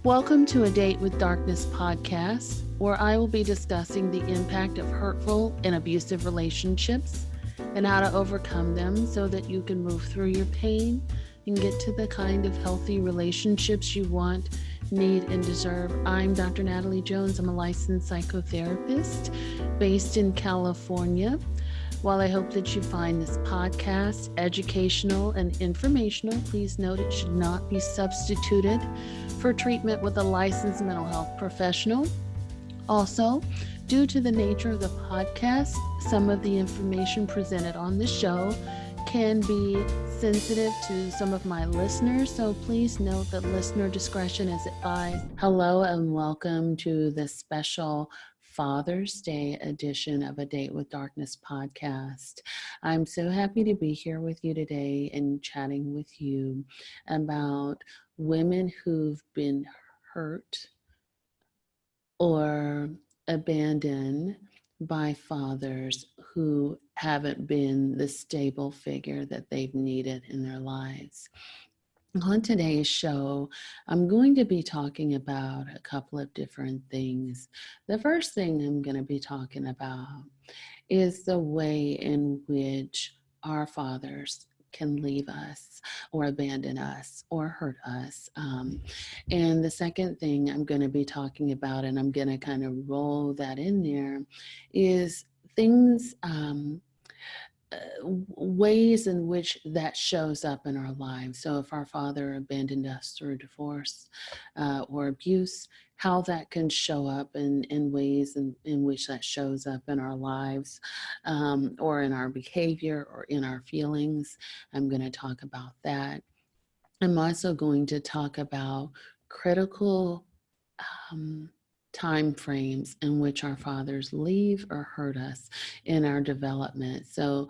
Welcome to A Date with Darkness podcast, where I will be discussing the impact of hurtful and abusive relationships and how to overcome them so that you can move through your pain and get to the kind of healthy relationships you want, need, and deserve. I'm Dr. Natalie Jones. I'm a licensed psychotherapist based in California. While I hope that you find this podcast educational and informational, please note it should not be substituted for treatment with a licensed mental health professional. Also, due to the nature of the podcast, some of the information presented on the show can be sensitive to some of my listeners, so please note that listener discretion is advised. Hello and welcome to the special Father's Day edition of A Date with Darkness podcast. I'm so happy to be here with you today and chatting with you about women who've been hurt or abandoned by fathers who haven't been the stable figure that they've needed in their lives. On today's show, I'm going to be talking about a couple of different things. The first thing I'm going to be talking about is the way in which our fathers can leave us or abandon us or hurt us. And the second thing I'm going to be talking about, and I'm going to kind of roll that in there, is things, ways in which that shows up in our lives. So if our father abandoned us through divorce or abuse, how that can show up in ways in which that shows up in our lives or in our behavior or in our feelings. I'm going to talk about that. I'm also going to talk about critical time frames in which our fathers leave or hurt us in our development. So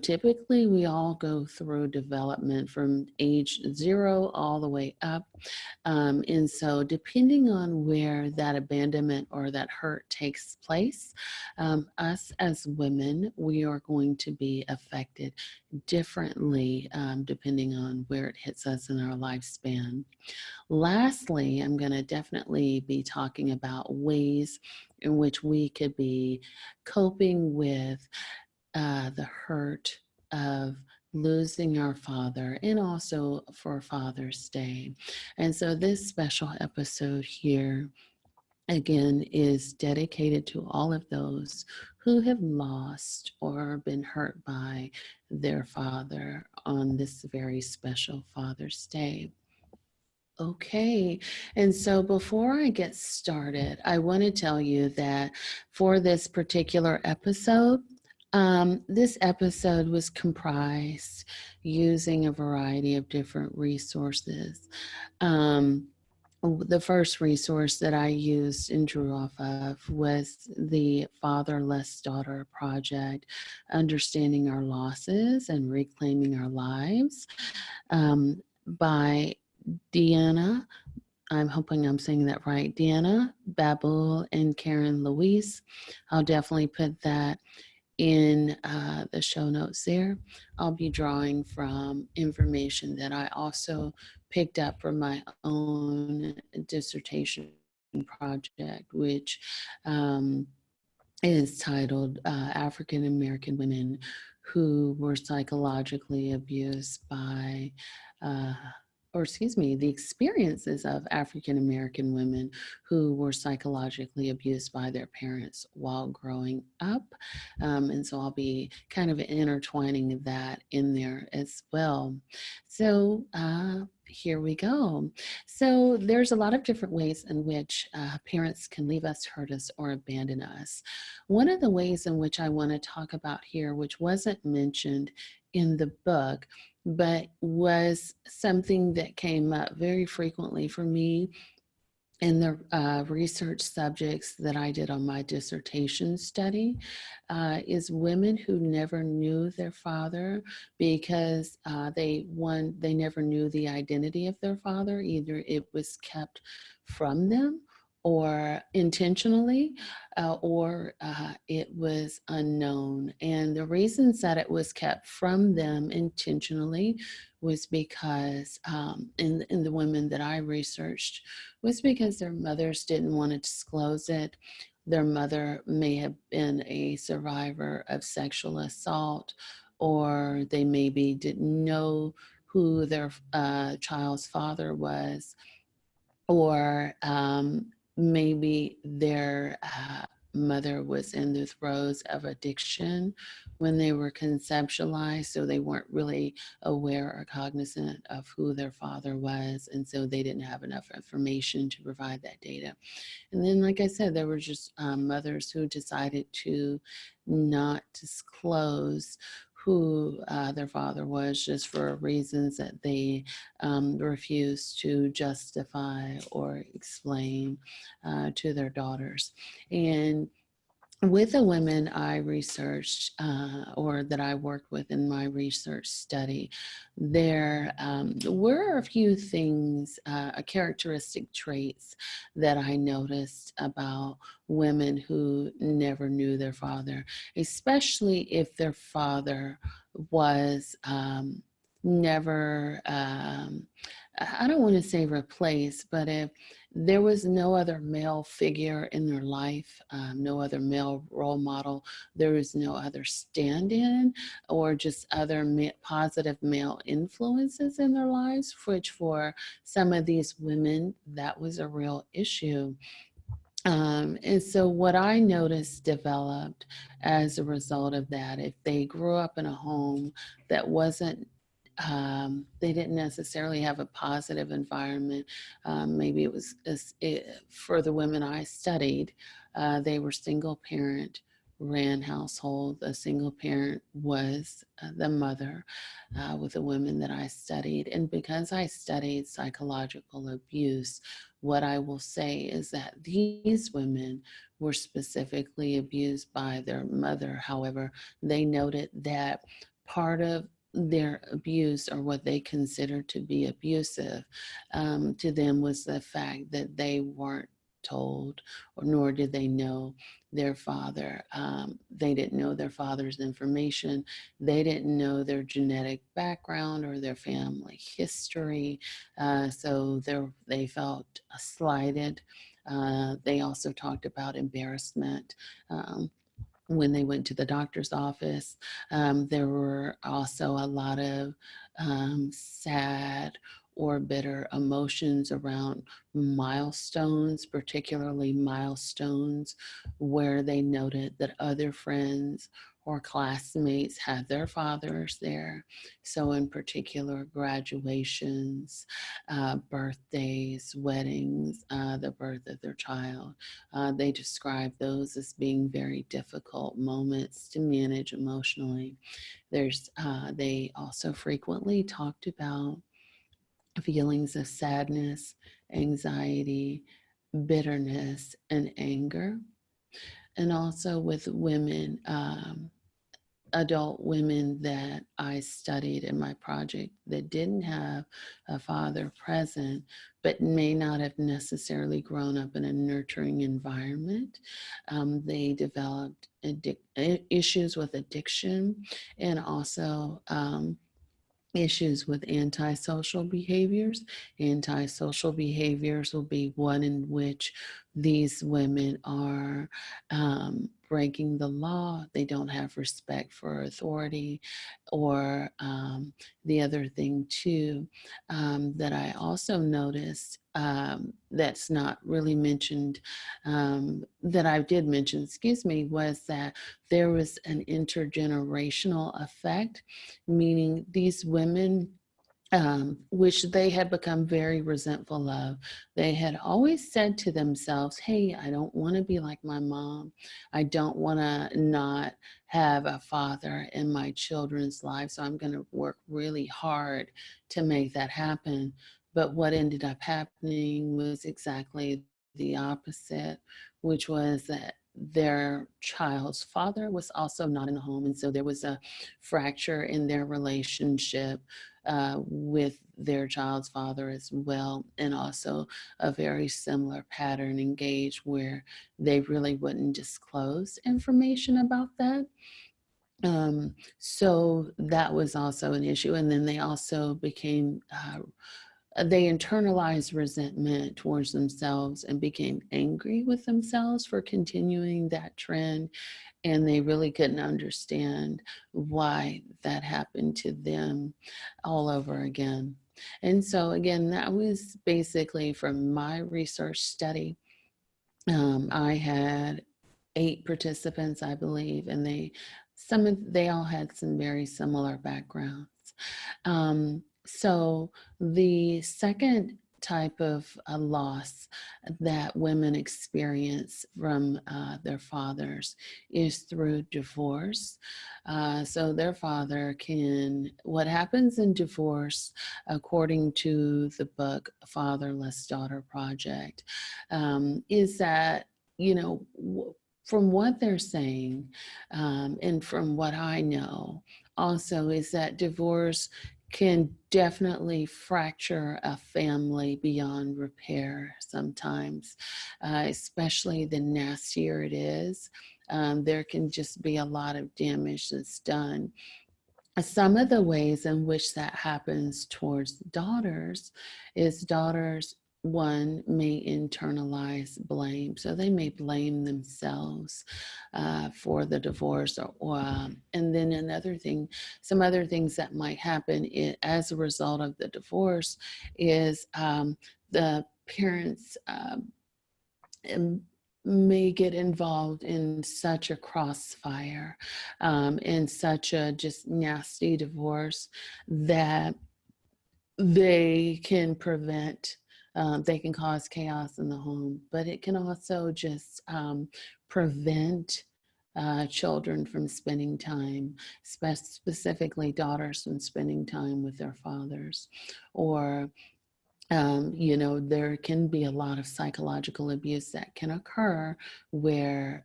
typically we all go through development from age 0 all the way up. And so depending on where that abandonment or that hurt takes place, us as women, we are going to be affected differently depending on where it hits us in our lifespan. Lastly, I'm going to definitely be talking about ways in which we could be coping with the hurt of losing our father, and also for Father's Day. And so this special episode here, again, is dedicated to all of those who have lost or been hurt by their father on this very special Father's Day. Okay, and so before I get started, I want to tell you that for this particular episode, this episode was comprised using a variety of different resources. The first resource that I used and drew off of was the Fatherless Daughter Project, Understanding Our Losses and Reclaiming Our Lives, by Deanna, I'm hoping I'm saying that right, Deanna Babul and Karen Louise. I'll definitely put that in the show notes there. I'll be drawing from information that I also picked up from my own dissertation project, which is titled African American Women Who Were Psychologically Abused by the experiences of African American women who were psychologically abused by their parents while growing up. And so I'll be kind of intertwining that in there as well. So here we go. So there's a lot of different ways in which parents can leave us, hurt us, or abandon us. One of the ways in which I want to talk about here, which wasn't mentioned in the book, but was something that came up very frequently for me in the research subjects that I did on my dissertation study, is women who never knew their father because they never knew the identity of their father. Either it was kept from them or intentionally, or it was unknown. And the reasons that it was kept from them intentionally was because, in the women that I researched, was because their mothers didn't want to disclose it. Their mother may have been a survivor of sexual assault, or they maybe didn't know who their child's father was, or maybe their mother was in the throes of addiction when they were conceptualized, so they weren't really aware or cognizant of who their father was, and so they didn't have enough information to provide that data. And then, like I said, there were just mothers who decided to not disclose who their father was, just for reasons that they refused to justify or explain to their daughters. And with the women I researched, or that I worked with in my research study, there were a few things, characteristic traits that I noticed about women who never knew their father, especially if their father was never, I don't want to say replaced, but if there was no other male figure in their life, no other male role model, there was no other stand in, or just other positive male influences in their lives, which for some of these women, that was a real issue. And so, what I noticed developed as a result of that, if they grew up in a home that wasn't, they didn't necessarily have a positive environment. Maybe it was for the women I studied, they were single parent, ran household. A single parent was the mother with the women that I studied. And because I studied psychological abuse, what I will say is that these women were specifically abused by their mother. However, they noted that part of their abuse, or what they considered to be abusive to them, was the fact that they weren't told, or nor did they know their father. They didn't know their father's information. They didn't know their genetic background or their family history. So they felt slighted. They also talked about embarrassment. When they went to the doctor's office. There were also a lot of sad or bitter emotions around milestones, particularly milestones where they noted that other friends or classmates had their fathers there. So, in particular, graduations, birthdays, weddings, the birth of their child. They describe those as being very difficult moments to manage emotionally. They also frequently talked about feelings of sadness, anxiety, bitterness, and anger. And also with women, adult women that I studied in my project that didn't have a father present, but may not have necessarily grown up in a nurturing environment. They developed issues with addiction, and also issues with antisocial behaviors. Antisocial behaviors will be one in which these women are breaking the law. They don't have respect for authority. Or the other thing, too, that I also noticed, that's not really mentioned, that I did mention, excuse me, was that there was an intergenerational effect, meaning these women, which they had become very resentful of. They had always said to themselves, hey, I don't want to be like my mom. I don't want to not have a father in my children's lives. So I'm going to work really hard to make that happen. But what ended up happening was exactly the opposite, which was that their child's father was also not in the home. And so there was a fracture in their relationship, with their child's father as well, and also a very similar pattern engaged where they really wouldn't disclose information about that. So that was also an issue. And then they also became, they internalized resentment towards themselves and became angry with themselves for continuing that trend. And they really couldn't understand why that happened to them all over again. And so, again, that was basically from my research study. I had 8 participants, I believe, and they all had some very similar backgrounds. So the second type of loss that women experience from their fathers is through divorce. So their father what happens in divorce, according to the book Fatherless Daughter Project, is that, you know, from what they're saying, and from what I know, also is that divorce can definitely fracture a family beyond repair sometimes, especially the nastier it is. There can just be a lot of damage that's done. Some of the ways in which that happens towards daughters is daughters, one, may internalize blame. So they may blame themselves for the divorce. And then some other things that might happen as a result of the divorce is the parents may get involved in such a crossfire, in such a just nasty divorce that they can they can cause chaos in the home, but it can also just prevent children from spending time, specifically daughters from spending time with their fathers, or there can be a lot of psychological abuse that can occur where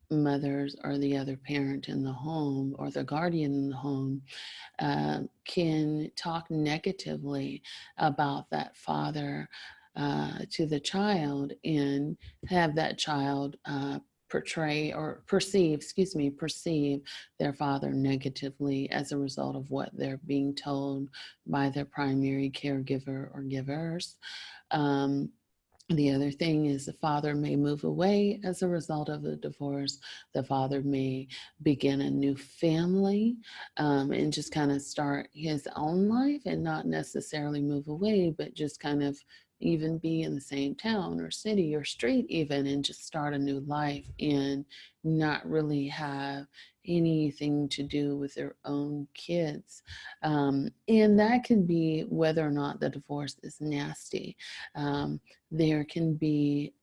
mothers or the other parent in the home or the guardian in the home can talk negatively about that father to the child and have that child perceive their father negatively as a result of what they're being told by their primary caregiver or givers. The other thing is the father may move away as a result of the divorce. The father may begin a new family and just kind of start his own life and not necessarily move away, but just kind of even be in the same town or city or street even and just start a new life and not really have anything to do with their own kids. And that can be whether or not the divorce is nasty. There can be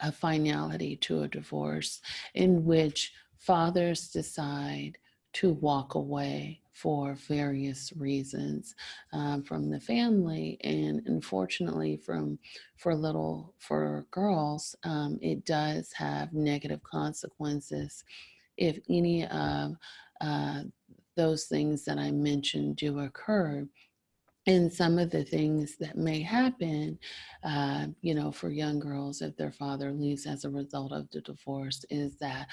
a finality to a divorce in which fathers decide to walk away for various reasons from the family, and unfortunately, for girls, it does have negative consequences if any of uh, those things that I mentioned do occur. And some of the things that may happen, for young girls if their father leaves as a result of the divorce, is that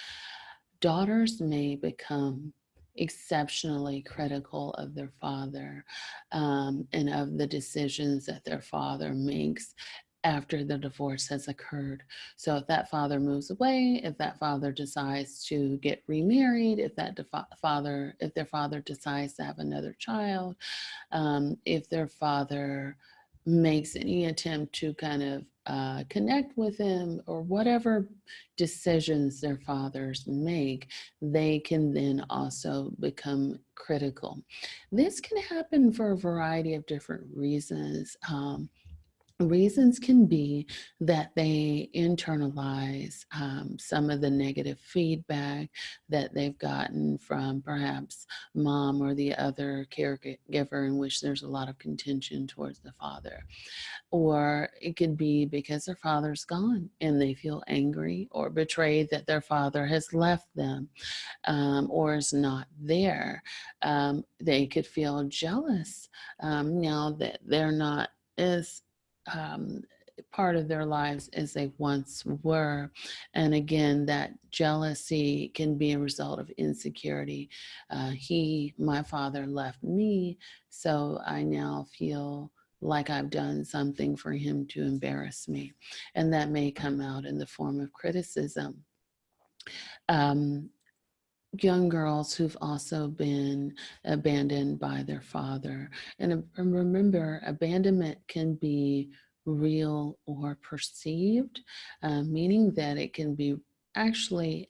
daughters may become exceptionally critical of their father and of the decisions that their father makes after the divorce has occurred. So if that father moves away, if that father decides to get remarried, if their father decides to have another child, if their father makes any attempt to kind of connect with him, or whatever decisions their fathers make, they can then also become critical. This can happen for a variety of different reasons. Reasons can be that they internalize some of the negative feedback that they've gotten from perhaps mom or the other caregiver, in which there's a lot of contention towards the father. Or it could be because their father's gone and they feel angry or betrayed that their father has left them, or is not there. They could feel jealous now that they're not as um, part of their lives as they once were. And again, that jealousy can be a result of insecurity. My father left me, so I now feel like I've done something for him to embarrass me. And that may come out in the form of criticism. Um, Young girls who've also been abandoned by their father. And remember, abandonment can be real or perceived, meaning that it could actually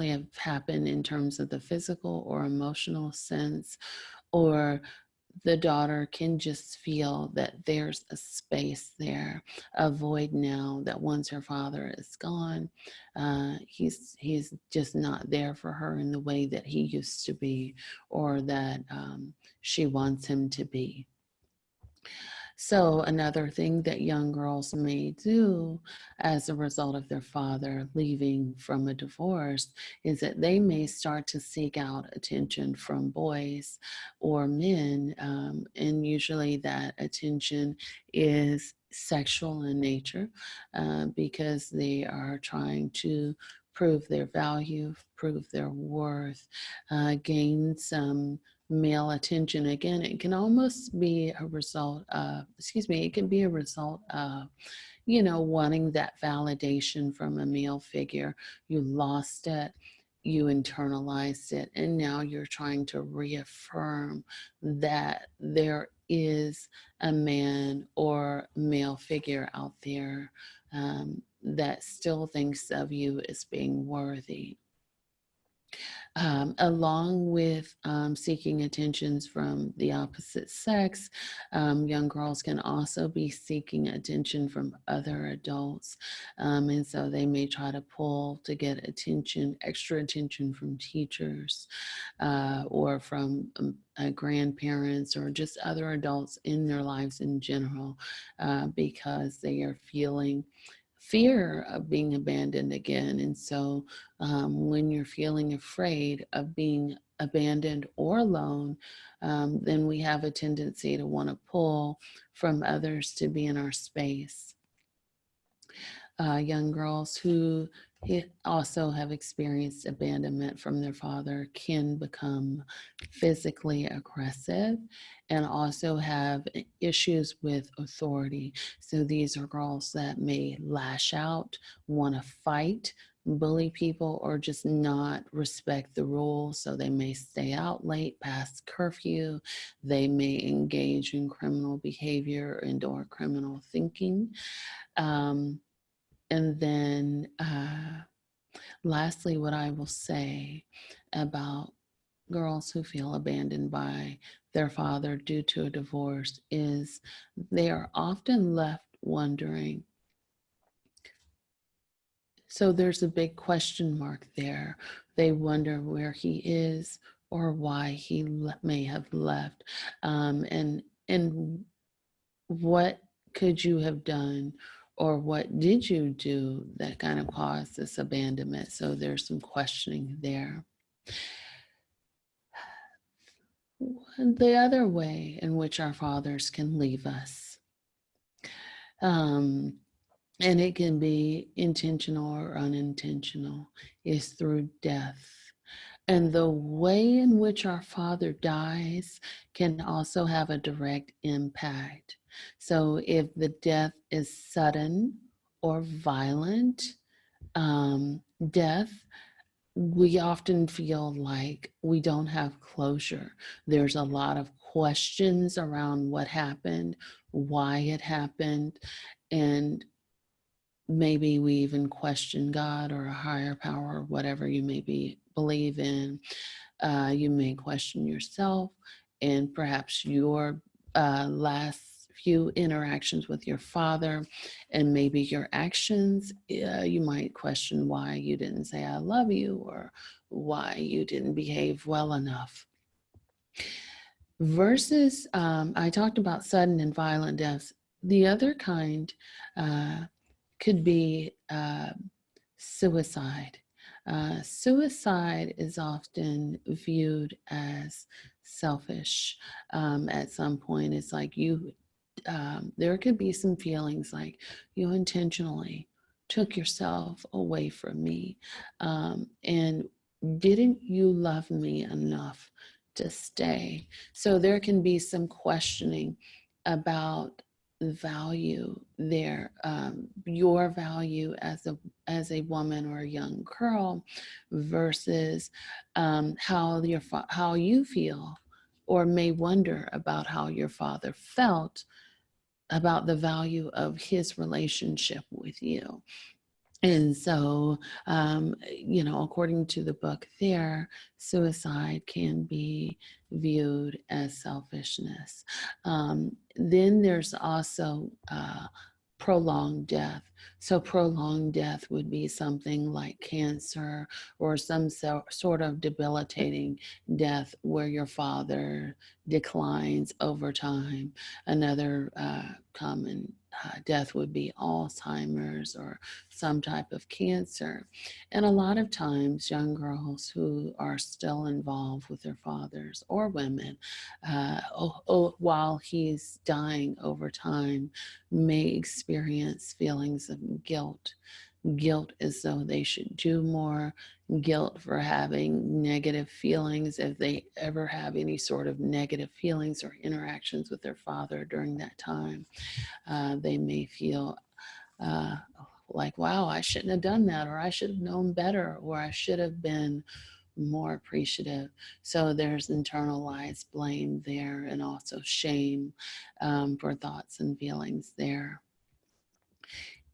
have happened in terms of the physical or emotional sense, or the daughter can just feel that there's a space there, a void now, that once her father is gone, he's just not there for her in the way that he used to be, or that she wants him to be. So, another thing that young girls may do as a result of their father leaving from a divorce is that they may start to seek out attention from boys or men. And usually that attention is sexual in nature, because they are trying to prove their value, prove their worth, gain some male attention. Again, it can almost be a result of, it can be a result of, wanting that validation from a male figure. You lost it, you internalized it, and now you're trying to reaffirm that there is a man or male figure out there that still thinks of you as being worthy. Along with seeking attentions from the opposite sex, young girls can also be seeking attention from other adults. And so they may try to pull to get attention, extra attention from teachers, or from grandparents, or just other adults in their lives in general, because they are feeling fear of being abandoned again. And so when you're feeling afraid of being abandoned or alone, then we have a tendency to want to pull from others to be in our space. Young girls who also have experienced abandonment from their father can become physically aggressive and also have issues with authority. So these are girls that may lash out, want to fight, bully people, or just not respect the rules. So they may stay out late past curfew. They may engage in criminal behavior and or criminal thinking. Um, and then, lastly, what I will say about girls who feel abandoned by their father due to a divorce is they are often left wondering. So there's a big question mark there. They wonder where he is or why he may have left, and what could you have done, or what did you do that kind of caused this abandonment? So there's some questioning there. The other way in which our fathers can leave us, um, and it can be intentional or unintentional, is through death. And the way in which our father dies can also have a direct impact. So if the death is sudden or violent, death, we often feel like we don't have closure. There's a lot of questions around what happened, why it happened, and maybe we even question God or a higher power, or whatever you may believe in. You may question yourself and perhaps your last few interactions with your father and maybe your actions, you might question why you didn't say I love you or why you didn't behave well enough. Versus, I talked about sudden and violent deaths. The other kind could be suicide. Suicide is often viewed as selfish. At some point, it's like there could be some feelings like you intentionally took yourself away from me. And didn't you love me enough to stay? So there can be some questioning about value there, your value as a woman or a young girl versus how you feel or may wonder about how your father felt about the value of his relationship with you. And so, according to the book there, suicide can be viewed as selfishness. Then there's also prolonged death. So, prolonged death would be something like cancer or some sort of debilitating death where your father declines over time. Another common death would be Alzheimer's or some type of cancer. And a lot of times, young girls who are still involved with their fathers or women, while he's dying over time, may experience feelings of guilt as though they should do more, guilt for having negative feelings if they ever have any sort of negative feelings or interactions with their father during that time. They may feel uh, like, wow, I shouldn't have done that, or I should have known better, or I should have been more appreciative. So there's internalized blame there and also shame for thoughts and feelings there.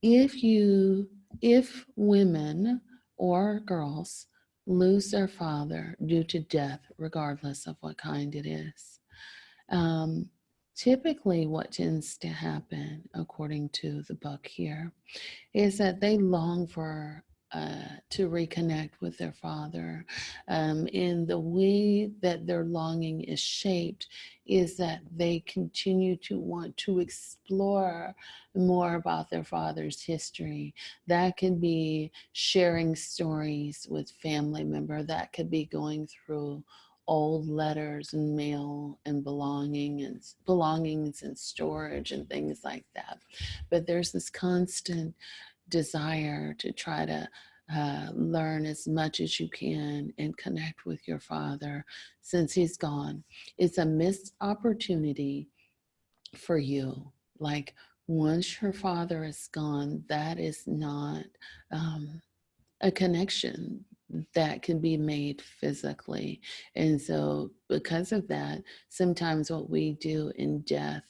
If women or girls lose their father due to death, regardless of what kind it is, um, typically what tends to happen, according to the book here, is that they long for to reconnect with their father. And the way that their longing is shaped is that they continue to want to explore more about their father's history. That could be sharing stories with family member. That could be going through old letters and mail and belongings and storage and things like that. But there's this constant desire to try to learn as much as you can and connect with your father since he's gone. It's a missed opportunity for you. Like, once your father is gone, that is not a connection that can be made physically. And so, because of that, sometimes what we do in death,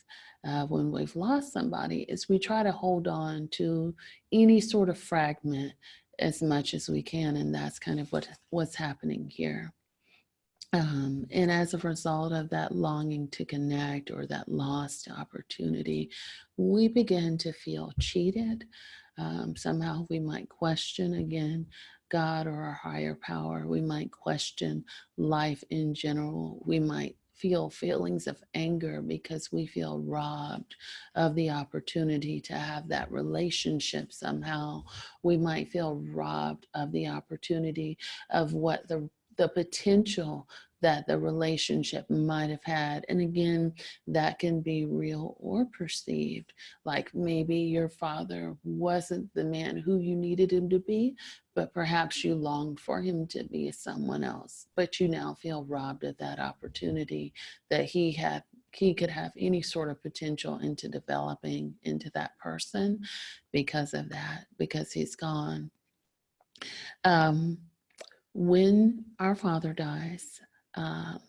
when we've lost somebody, is we try to hold on to any sort of fragment as much as we can. And that's kind of what's happening here. And as a result of that longing to connect or that lost opportunity, we begin to feel cheated. Somehow we might question again God or our higher power. We might question life in general. We might feel feelings of anger because we feel robbed of the opportunity to have that relationship somehow. We might feel robbed of the opportunity of what the potential that the relationship might have had. And again, that can be real or perceived. Like maybe your father wasn't the man who you needed him to be, but perhaps you longed for him to be someone else. But you now feel robbed of that opportunity that he could have any sort of potential into developing into that person because of that, because he's gone. Um, when our father dies, um,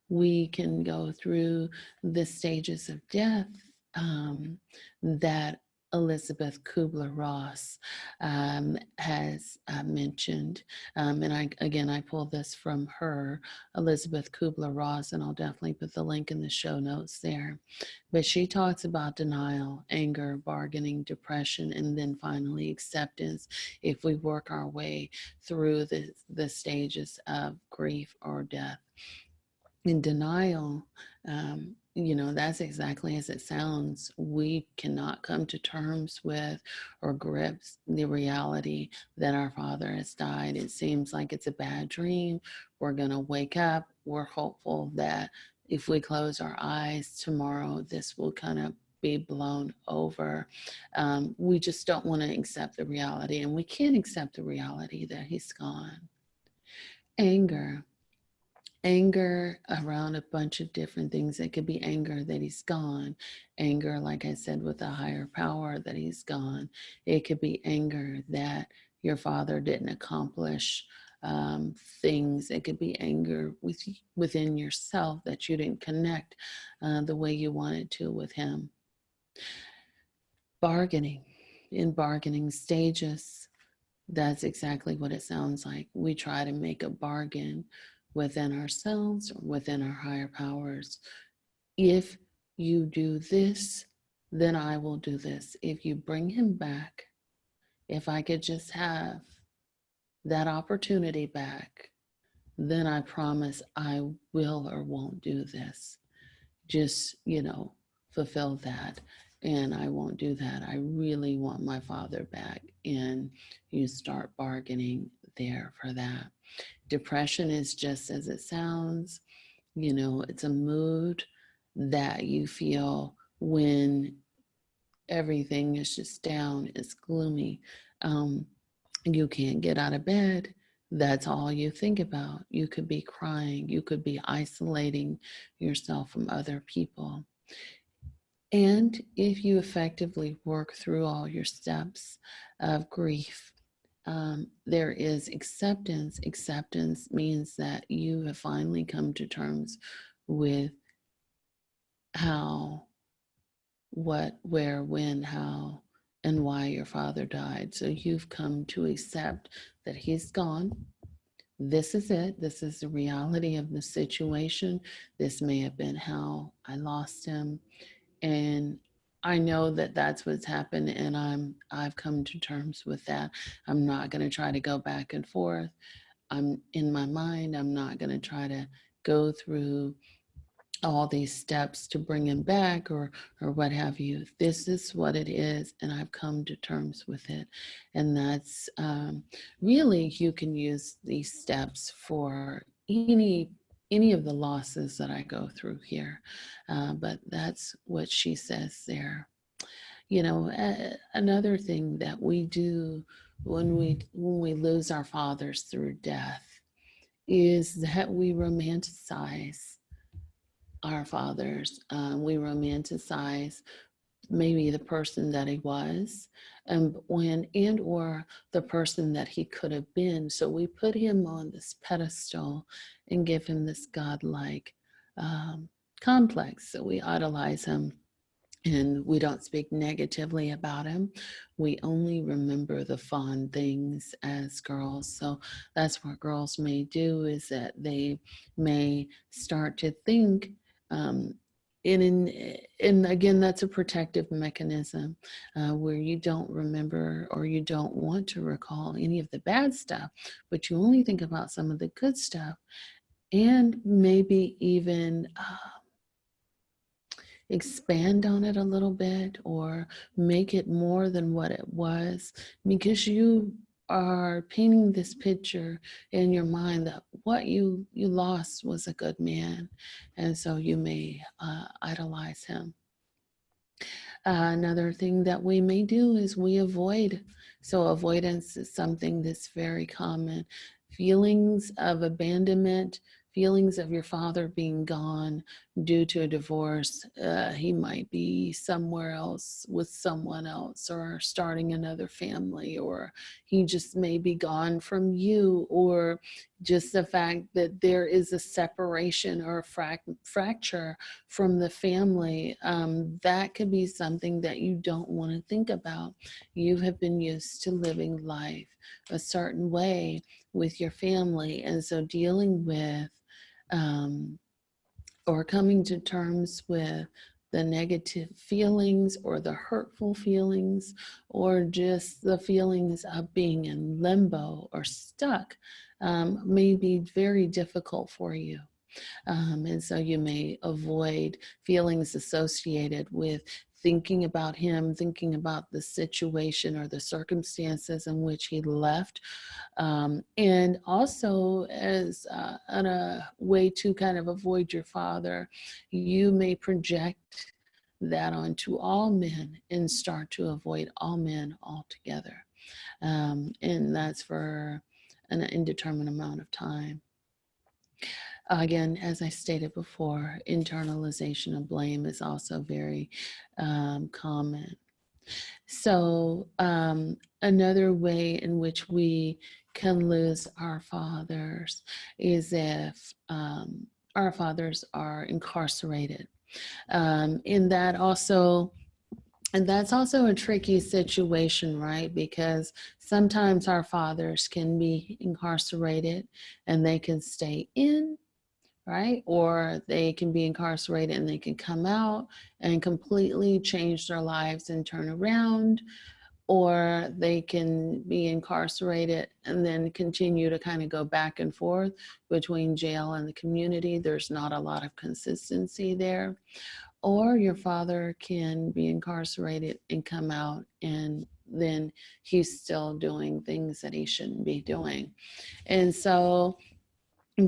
we can go through the stages of death that Elizabeth Kubler-Ross has mentioned, and I pulled this from her, Elizabeth Kubler-Ross, and I'll definitely put the link in the show notes there. But she talks about denial, anger, bargaining, depression, and then finally acceptance if we work our way through the stages of grief or death. In denial, that's exactly as it sounds. We cannot come to terms with or grips the reality that our father has died. It seems like it's a bad dream. We're going to wake up. We're hopeful that if we close our eyes tomorrow, this will kind of be blown over. We just don't want to accept the reality, and we can't accept the reality that he's gone. Anger around a bunch of different things. It could be anger that he's gone, anger, like I said, with a higher power that he's gone. It could be anger that your father didn't accomplish things. It could be anger within yourself that you didn't connect the way you wanted to with him. Bargaining, in bargaining stages, that's exactly what it sounds like. We try to make a bargain within ourselves or within our higher powers. If you do this, then I will do this. If you bring him back, if I could just have that opportunity back, then I promise I will or won't do this. Just, fulfill that. And I won't do that. I really want my father back. And you start bargaining there for that. Depression is just as it sounds. It's a mood that you feel when everything is just down, it's gloomy. You can't get out of bed. That's all you think about. You could be crying. You could be isolating yourself from other people. And if you effectively work through all your steps of grief, there is acceptance. Acceptance means that you have finally come to terms with how, what, where, when, how, and why your father died. So you've come to accept that he's gone. This is it. This is the reality of the situation. This may have been how I lost him. And I know that that's what's happened, and I've come to terms with that. I'm not going to try to go back and forth. I'm in my mind. I'm not going to try to go through all these steps to bring him back or what have you. This is what it is, and I've come to terms with it. And that's really, you can use these steps for any of the losses that I go through here. But that's what she says there. Another thing that we do when we lose our fathers through death is that we romanticize our fathers. We romanticize maybe the person that he was, or the person that he could have been. So we put him on this pedestal and give him this godlike complex. So we idolize him. And we don't speak negatively about him. We only remember the fond things as girls. So that's what girls may do, is that they may start to think, and again, that's a protective mechanism where you don't remember or you don't want to recall any of the bad stuff, but you only think about some of the good stuff, and maybe even expand on it a little bit or make it more than what it was, because you are painting this picture in your mind that what you lost was a good man, and so you may idolize him. Another thing that we may do is we avoid. So avoidance is something that's very common. Feelings of abandonment, feelings of your father being gone, due to a divorce, he might be somewhere else with someone else or starting another family, or he just may be gone from you, or just the fact that there is a separation or a fracture from the family. That could be something that you don't want to think about. You have been used to living life a certain way with your family. And so dealing with um, or coming to terms with the negative feelings or the hurtful feelings or just the feelings of being in limbo or stuck may be very difficult for you. And so you may avoid feelings associated with thinking about him, thinking about the situation or the circumstances in which he left. And also, as on a way to kind of avoid your father, you may project that onto all men and start to avoid all men altogether. And that's for an indeterminate amount of time. Again, as I stated before, internalization of blame is also very common. So, another way in which we can lose our fathers is if our fathers are incarcerated. And that also and that's also a tricky situation, right? Because sometimes our fathers can be incarcerated and they can stay in, right? Or they can be incarcerated and they can come out and completely change their lives and turn around, or they can be incarcerated and then continue to kind of go back and forth between jail and the community. There's not a lot of consistency there. Or your father can be incarcerated and come out, and then he's still doing things that he shouldn't be doing. And so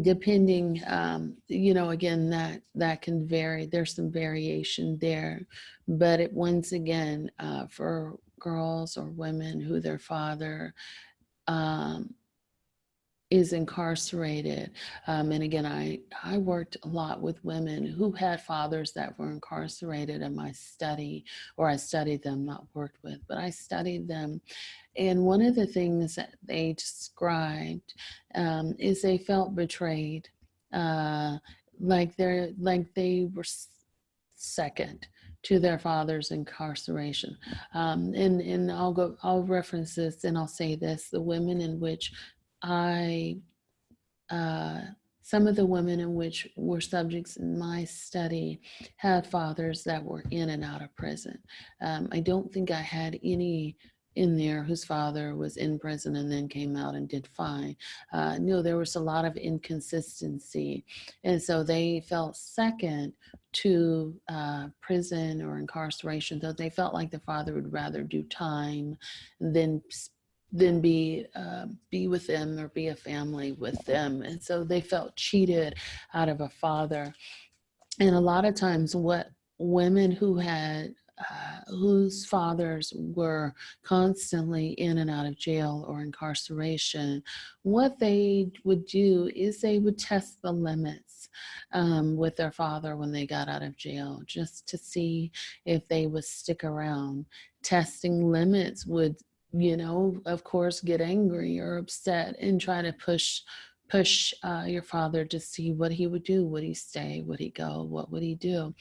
depending, again, that can vary. There's some variation there, but it once again, for girls or women who their father um, is incarcerated. And again, I worked a lot with women who had fathers that were incarcerated in my study, or I studied them, not worked with, but I studied them. And one of the things that they described is they felt betrayed, uh, like they were second to their father's incarceration. And I'll reference this and I'll say this: the women in which I uh, some of the women in which were subjects in my study had fathers that were in and out of prison. I don't think I had any in there whose father was in prison and then came out and did fine. No, there was a lot of inconsistency. And so they felt second to prison or incarceration, though they felt like the father would rather do time than be with them or be a family with them. And so they felt cheated out of a father. And a lot of times what women who had whose fathers were constantly in and out of jail or incarceration, what they would do is they would test the limits with their father when they got out of jail, just to see if they would stick around. Testing limits would, of course, get angry or upset and try to push your father to see what he would do. Would he stay? Would he go? What would he do?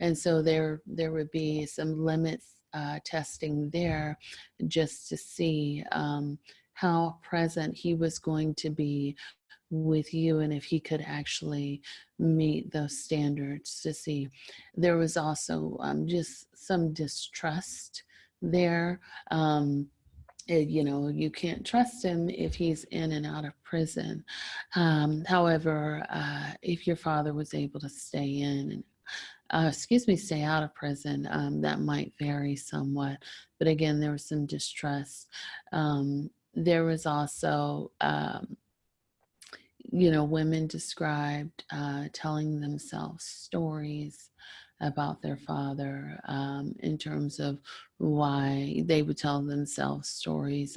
And so there would be some limits testing there, just to see how present he was going to be with you, and if he could actually meet those standards. To see, there was also just some distrust there. You can't trust him if he's in and out of prison. However, if your father was able to stay in and stay out of prison, that might vary somewhat. But again, there was some distrust. There was also women described telling themselves stories about their father, in terms of why they would tell themselves stories.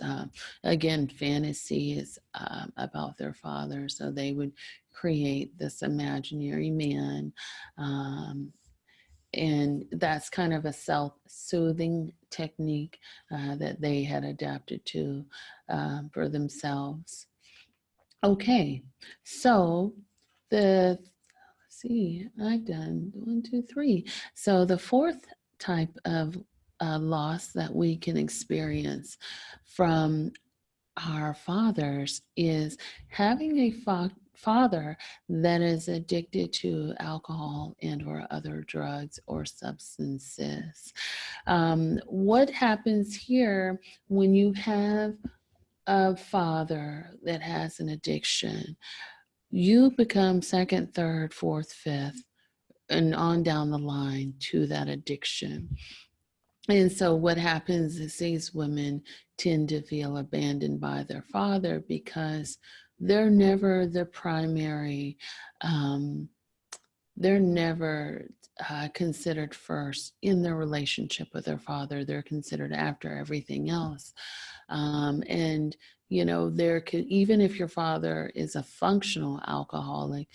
Again, fantasy is about their father. So they would create this imaginary man. And that's kind of a self-soothing technique that they had adapted to for themselves. Okay, so the, let's see, I've done 1, 2, 3. So the fourth type of loss that we can experience from our fathers is having a father that is addicted to alcohol and or other drugs or substances. What happens here when you have a father that has an addiction? You become second, third, fourth, fifth, and on down the line to that addiction. And so what happens is these women tend to feel abandoned by their father because they're never the primary, they're never considered first in their relationship with their father. They're considered after everything else. And, you know, there could, even if your father is a functional alcoholic,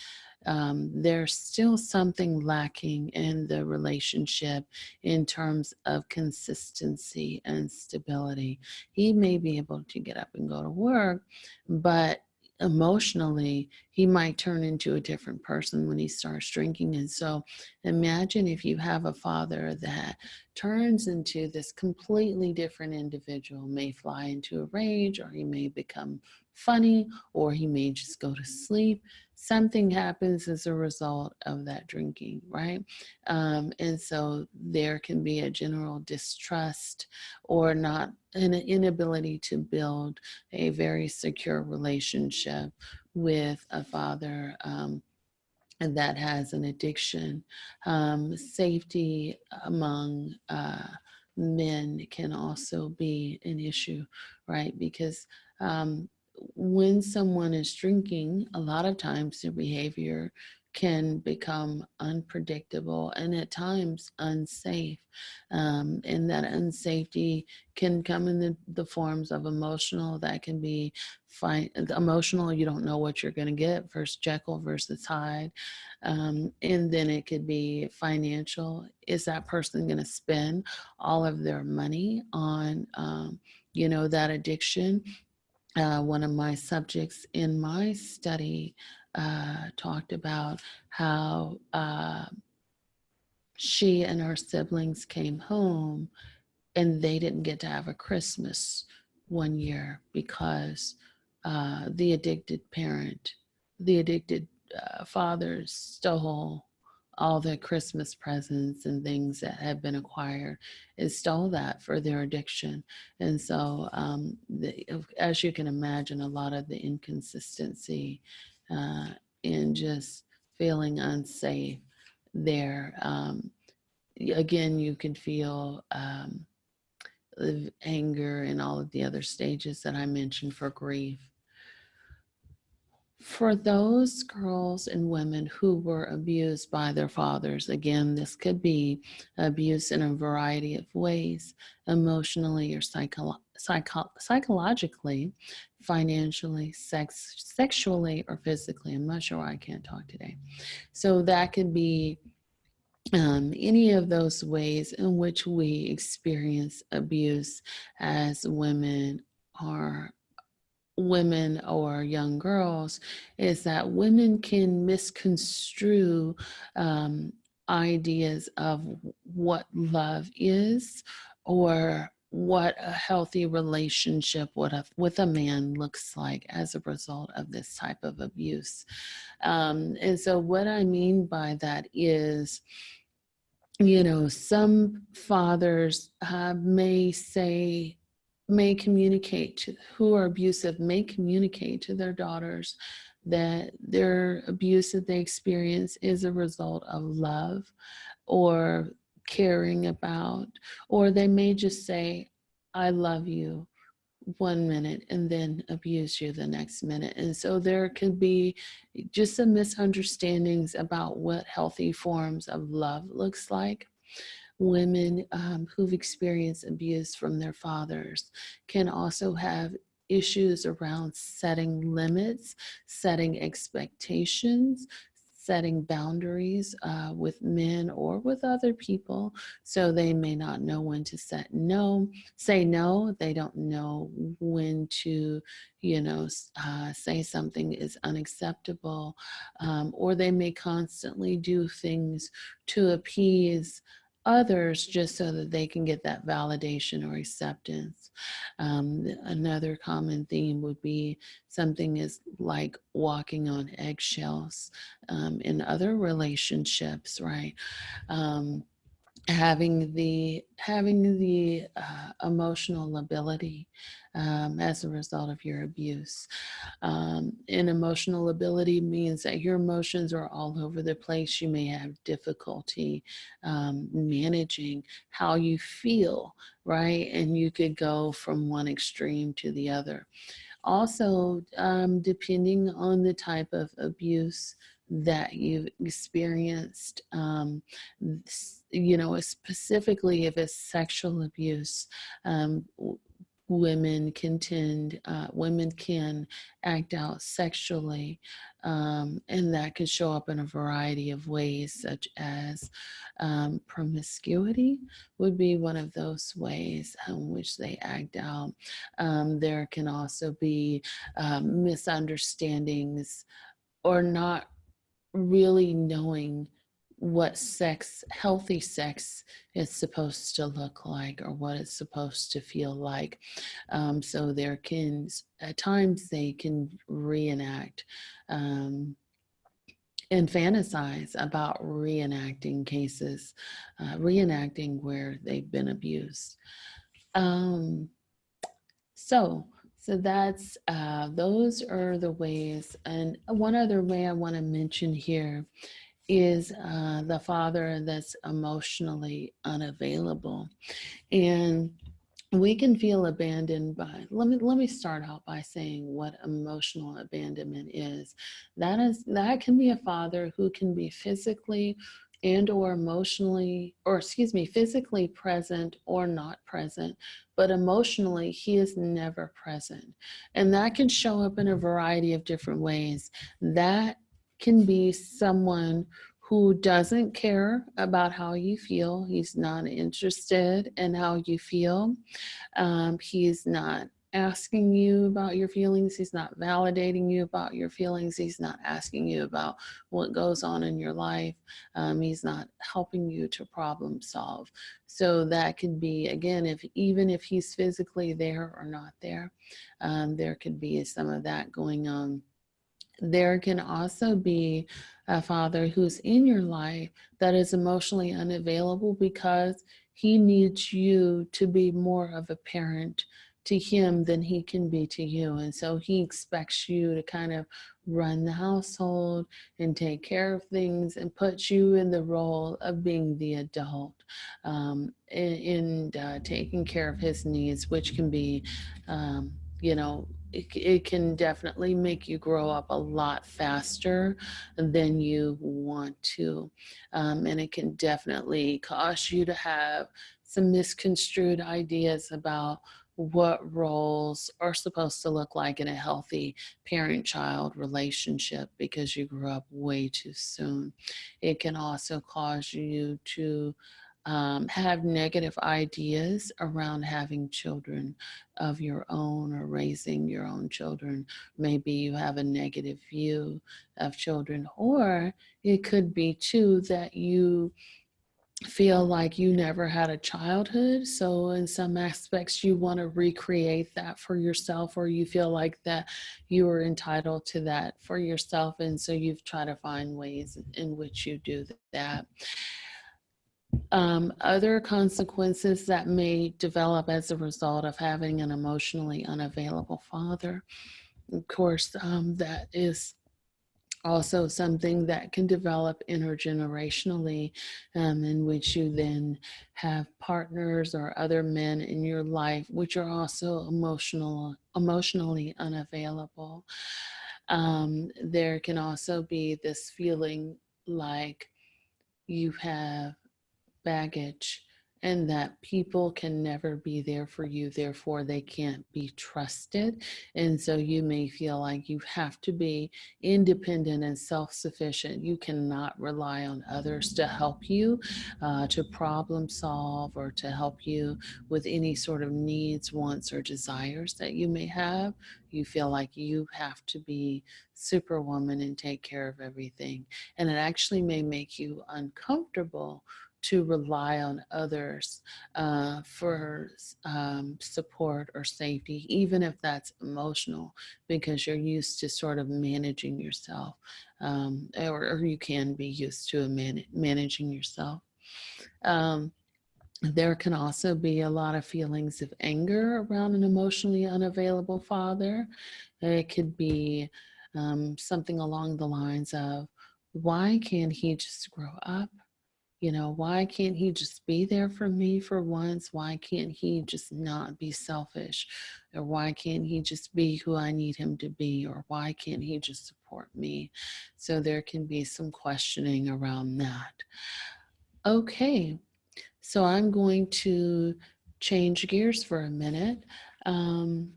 there's still something lacking in the relationship in terms of consistency and stability. He may be able to get up and go to work, but emotionally, he might turn into a different person when he starts drinking. And so imagine if you have a father that turns into this completely different individual, may fly into a rage, or he may become funny, or he may just go to sleep. Something happens as a result of that drinking, right? And so there can be a general distrust or not an inability to build a very secure relationship with a father and that has an addiction. Safety among men can also be an issue, right? Because when someone is drinking, a lot of times their behavior can become unpredictable and at times unsafe. And that unsafety can come in the forms of emotional, that can be emotional, you don't know what you're going to get, versus Jekyll versus Hyde. And then it could be financial. Is that person going to spend all of their money on, that addiction? One of my subjects in my study talked about how she and her siblings came home and they didn't get to have a Christmas one year because the addicted father stole all the Christmas presents and things that had been acquired and stole that for their addiction. And so, as you can imagine, a lot of the inconsistency and just feeling unsafe there. Again, you can feel anger and all of the other stages that I mentioned for grief. For those girls and women who were abused by their fathers, again, this could be abuse in a variety of ways, emotionally or psychologically, financially, sexually, or physically. I'm not sure why I can't talk today. So that could be any of those ways in which we experience abuse as women or young girls, is that women can misconstrue ideas of what love is or what a healthy relationship with a man looks like as a result of this type of abuse. And so what I mean by that is, some fathers may communicate to, who are abusive, may communicate to their daughters that their abuse that they experience is a result of love or caring about, or they may just say, I love you one minute and then abuse you the next minute. And so there could be just some misunderstandings about what healthy forms of love looks like. Women who've experienced abuse from their fathers can also have issues around setting limits, setting expectations, setting boundaries with men or with other people. So they may not know when to say no. They don't know when to, say something is unacceptable, or they may constantly do things to appease others just so that they can get that validation or acceptance. Another common theme would be something is like walking on eggshells in other relationships, right? Um, having the emotional ability as a result of your abuse. And emotional ability means that your emotions are all over the place. You may have difficulty managing how you feel, right? And you could go from one extreme to the other. Also, depending on the type of abuse that you've experienced, specifically if it's sexual abuse, women can act out sexually, and that can show up in a variety of ways, such as promiscuity would be one of those ways in which they act out. There can also be misunderstandings or not really knowing what healthy sex is supposed to look like or what it's supposed to feel like. So at times they can reenact and fantasize about reenacting where they've been abused. Um, so, so that's those are the ways. And one other way I want to mention here is the father that's emotionally unavailable. And we can feel abandoned by, let me start out by saying what emotional abandonment is. That can be a father who can be physically and or emotionally, or excuse me, physically present or not present, but emotionally he is never present. And that can show up in a variety of different ways. That can be someone who doesn't care about how you feel. He's not interested in how you feel. He's not asking you about your feelings. He's not validating you about your feelings. He's not asking you about what goes on in your life. He's not helping you to problem solve. So that could be, again, even if he's physically there or not there, there could be some of that going on. There can also be a father who's in your life that is emotionally unavailable because he needs you to be more of a parent to him than he can be to you. And so he expects you to kind of run the household and take care of things and put you in the role of being the adult, and taking care of his needs, which can be, you know, it can definitely make you grow up a lot faster than you want to. And it can definitely cause you to have some misconstrued ideas about what roles are supposed to look like in a healthy parent-child relationship because you grew up way too soon. It can also cause you to have negative ideas around having children of your own or raising your own children. Maybe you have a negative view of children, or it could be too that you feel like you never had a childhood. So in some aspects, you want to recreate that for yourself, or you feel like that you are entitled to that for yourself. And so you've tried to find ways in which you do that. Other consequences that may develop as a result of having an emotionally unavailable father, of course, that is also something that can develop intergenerationally, in which you then have partners or other men in your life which are also emotionally unavailable. There can also be this feeling like you have baggage and that people can never be there for you, therefore they can't be trusted. And so you may feel like you have to be independent and self-sufficient. You cannot rely on others to help you, to problem solve, or to help you with any sort of needs, wants, or desires that you may have. You feel like you have to be superwoman and take care of everything. And it actually may make you uncomfortable to rely on others for support or safety, even if that's emotional, because you're used to sort of managing yourself, or you can be used to managing yourself. Um, there can also be a lot of feelings of anger around an emotionally unavailable father. It could be something along the lines of, why can't he just grow up? You know, why can't he just be there for me for once? Why can't he just not be selfish? Or why can't he just be who I need him to be? Or why can't he just support me? So there can be some questioning around that. Okay, so I'm going to change gears for a minute. Um,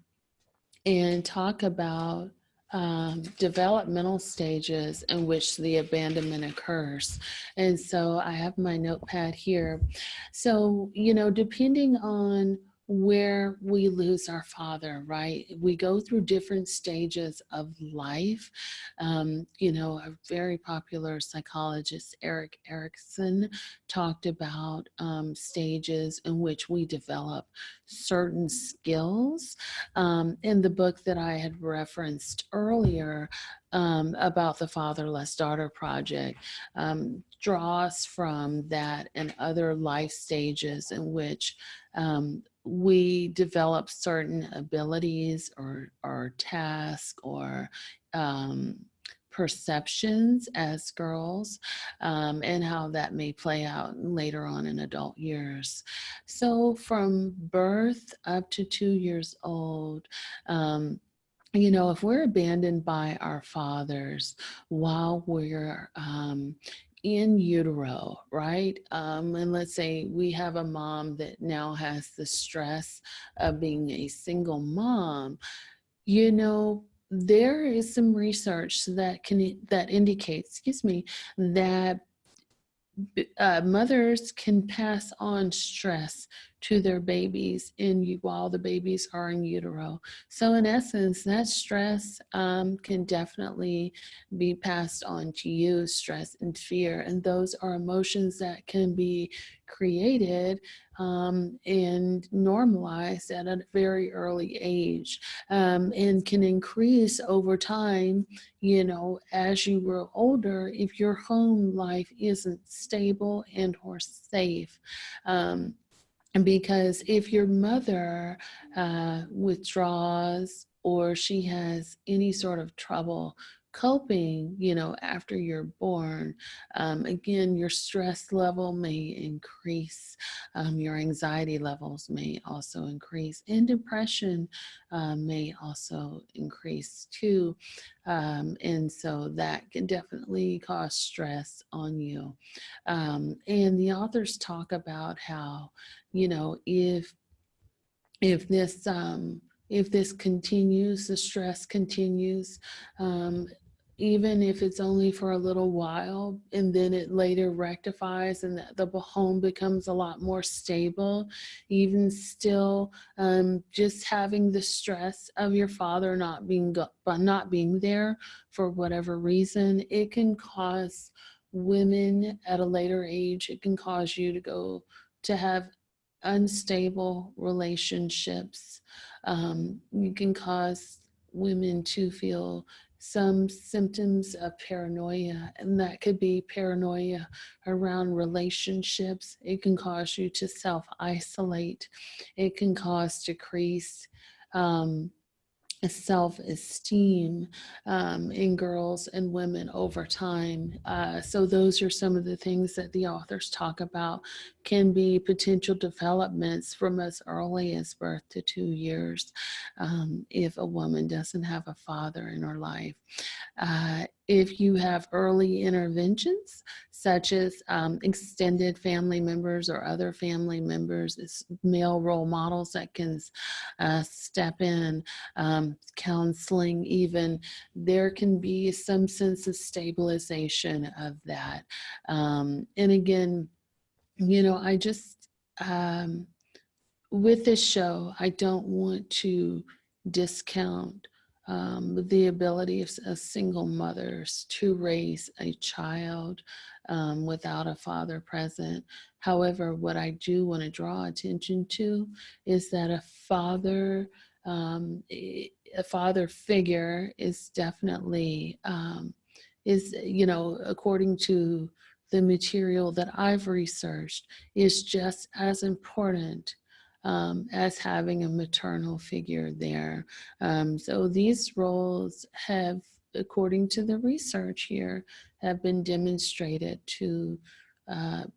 and talk about developmental stages in which the abandonment occurs. And so I have my notepad here. So, you know, depending on where we lose our father, right? We go through different stages of life. You know, a very popular psychologist, Erik Erikson, talked about stages in which we develop certain skills. In the book that I had referenced earlier about the Fatherless Daughter Project, draws from that and other life stages in which we develop certain abilities or tasks or perceptions as girls, and how that may play out later on in adult years. So from birth up to 2 years old, you know, if we're abandoned by our fathers while we're in utero, right? And let's say we have a mom that now has the stress of being a single mom, you know, there is some research that indicates, excuse me, that mothers can pass on stress to their babies while the babies are in utero. So in essence, that stress can definitely be passed on to you, stress and fear. And those are emotions that can be created and normalized at a very early age, and can increase over time, you know, as you grow older, if your home life isn't stable and or safe. Because if your mother withdraws or she has any sort of trouble coping, you know, after you're born, again, your stress level may increase, your anxiety levels may also increase, and depression may also increase too. And so that can definitely cause stress on you. And the authors talk about how, you know, if this if this continues, the stress continues, um, even if it's only for a little while, and then it later rectifies and the home becomes a lot more stable, even still, just having the stress of your father not being there for whatever reason, it can cause women at a later age, it can cause you to go to have unstable relationships. You can cause women to feel some symptoms of paranoia, and that could be paranoia around relationships. It can cause you to self-isolate. It can cause decreased self-esteem in girls and women over time. So those are some of the things that the authors talk about can be potential developments from as early as birth to 2 years, if a woman doesn't have a father in her life. If you have early interventions, such as extended family members or other family members, it's male role models that can step in, counseling even, there can be some sense of stabilization of that. And again, I just, with this show, I don't want to discount the ability of single mothers to raise a child without a father present. However, what I do want to draw attention to is that a father figure is definitely according to the material that I've researched, is just as important as having a maternal figure there. So these roles have, according to the research here, have been demonstrated to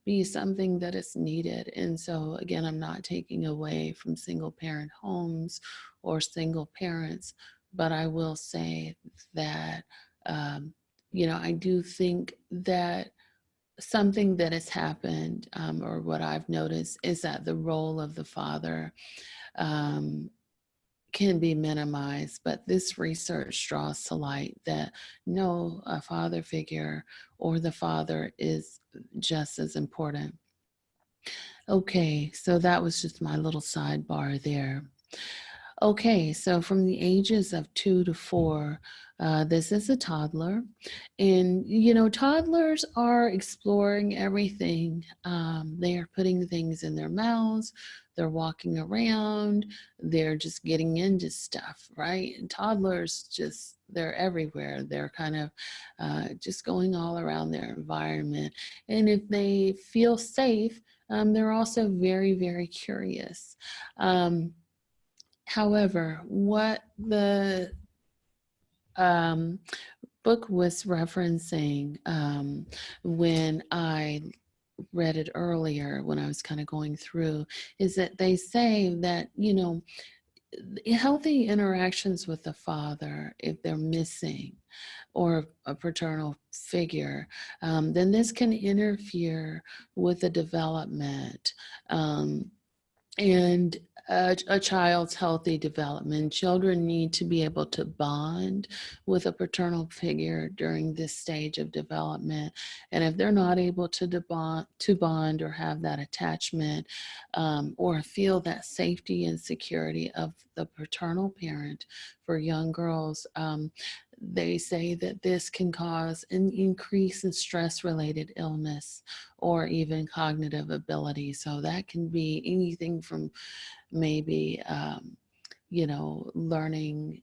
be something that is needed. And so again, I'm not taking away from single parent homes or single parents, but I will say that, I do think that something that has happened, or what I've noticed, is that the role of the father um, can be minimized, but this research draws to light that no, a father figure or the father is just as important. Okay, so that was just my little sidebar there. Okay, so from the ages of 2 to 4, this is a toddler. And, toddlers are exploring everything. They are putting things in their mouths, they're walking around, they're just getting into stuff, right? And toddlers they're everywhere. They're kind of just going all around their environment. And if they feel safe, they're also very, very curious. However, what the um, book was referencing, when I read it earlier, when I was kind of going through, is that they say that, healthy interactions with the father, if they're missing, or a paternal figure, then this can interfere with the development. And a child's healthy development. Children need to be able to bond with a paternal figure during this stage of development. And if they're not able to bond or have that attachment, or feel that safety and security of the paternal parent for young girls, they say that this can cause an increase in stress-related illness or even cognitive ability. So that can be anything from maybe, learning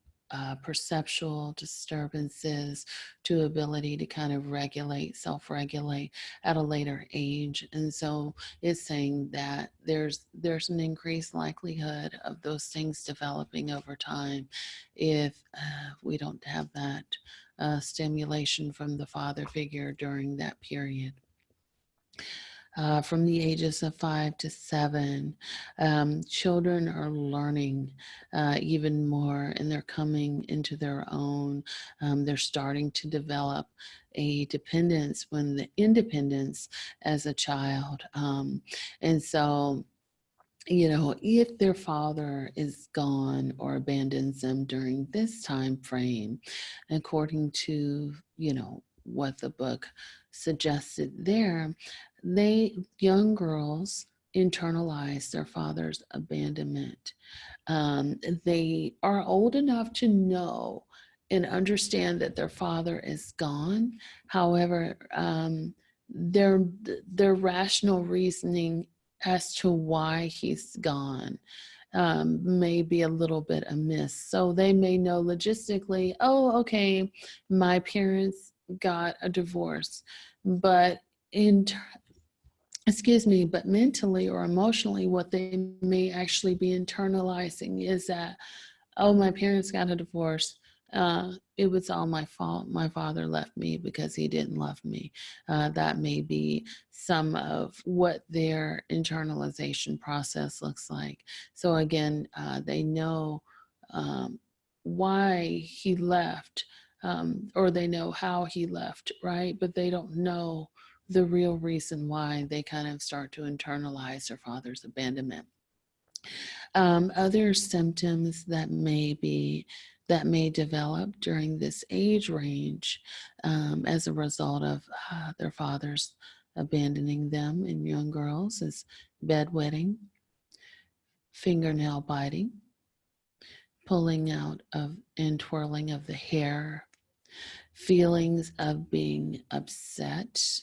perceptual disturbances to ability to kind of self-regulate at a later age. And so it's saying that there's an increased likelihood of those things developing over time if we don't have that stimulation from the father figure during that period. From the ages of 5 to 7, children are learning even more, and they're coming into their own. They're starting to develop a dependence when the independence as a child. And so, if their father is gone or abandons them during this time frame, according to, what the book suggested there, young girls internalize their father's abandonment. They are old enough to know and understand that their father is gone. However, their rational reasoning as to why he's gone may be a little bit amiss. So they may know logistically, oh, okay, my parents got a divorce, but but mentally or emotionally, what they may actually be internalizing is that, oh, my parents got a divorce. It was all my fault. My father left me because he didn't love me. That may be some of what their internalization process looks like. So again, they know why he left. or they know how he left, right? But they don't know the real reason why they kind of start to internalize their father's abandonment. Other symptoms that may develop during this age range as a result of their fathers abandoning them in young girls is bedwetting, fingernail biting, pulling out of and twirling of the hair, feelings of being upset.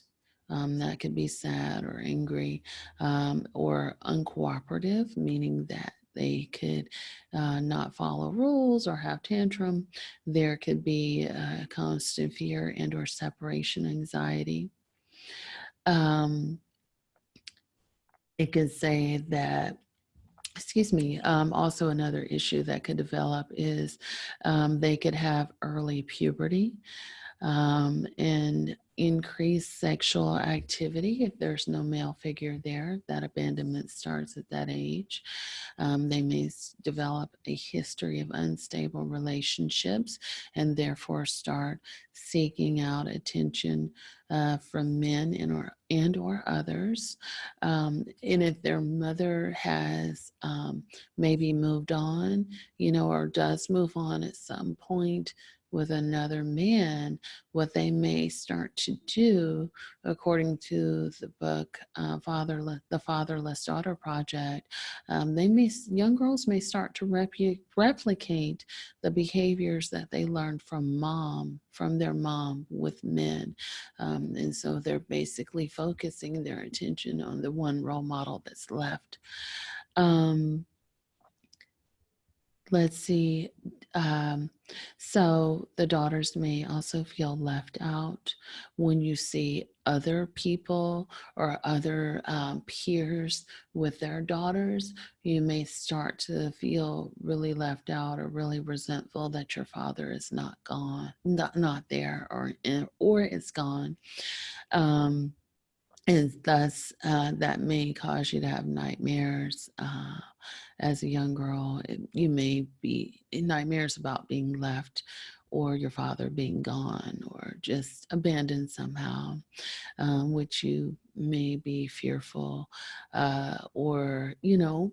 That could be sad or angry, or uncooperative, meaning that they could not follow rules or have tantrum. There could be constant fear and or separation anxiety. It could say that, excuse me, also another issue that could develop is they could have early puberty and increased sexual activity if there's no male figure there. That abandonment starts at that age. They may develop a history of unstable relationships and therefore start seeking out attention from men and or others. And if their mother has maybe moved on, or does move on at some point with another man, what they may start to do, according to the book The Fatherless Daughter Project, young girls may start to replicate the behaviors that they learned from their mom with men, and so they're basically focusing their attention on the one role model that's left. Let's see. So the daughters may also feel left out when you see other people or other peers with their daughters. You may start to feel really left out or really resentful that your father is not not there, or is gone. And thus, that may cause you to have nightmares. As a young girl, you may be in nightmares about being left, or your father being gone, or just abandoned somehow, which you may be fearful, or, you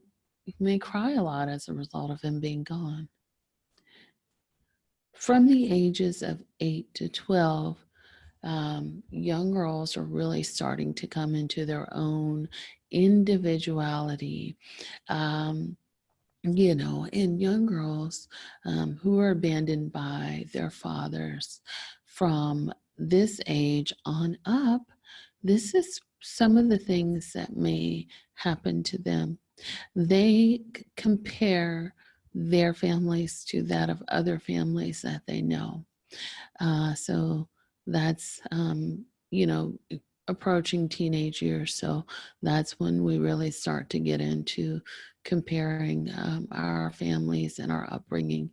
may cry a lot as a result of him being gone. From the ages of 8 to 12, young girls are really starting to come into their own individuality. And young girls who are abandoned by their fathers from this age on up, this is some of the things that may happen to them. They compare their families to that of other families that they know. So that's, approaching teenage years. So that's when we really start to get into comparing our families and our upbringing.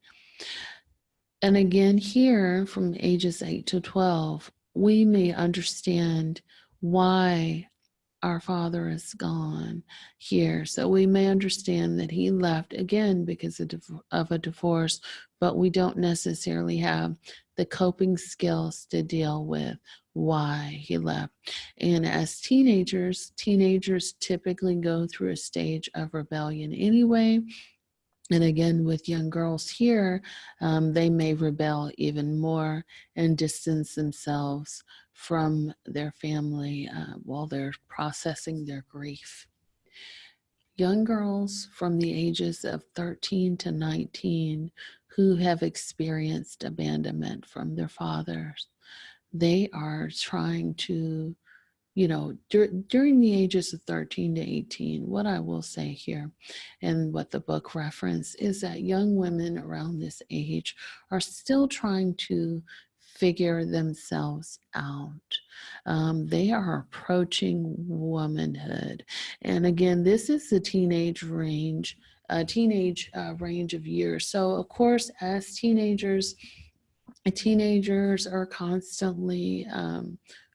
And again, here from ages 8 to 12, we may understand why our father is gone here. So we may understand that he left again because of a divorce, but we don't necessarily have the coping skills to deal with why he left. And as teenagers typically go through a stage of rebellion anyway. And again, with young girls here, they may rebel even more and distance themselves from their family while they're processing their grief. Young girls from the ages of 13 to 19 who have experienced abandonment from their fathers, they are trying to, during the ages of 13 to 18, what I will say here and what the book reference is that young women around this age are still trying to figure themselves out. They are approaching womanhood. And again, this is the teenage range of years. So of course, as teenagers are constantly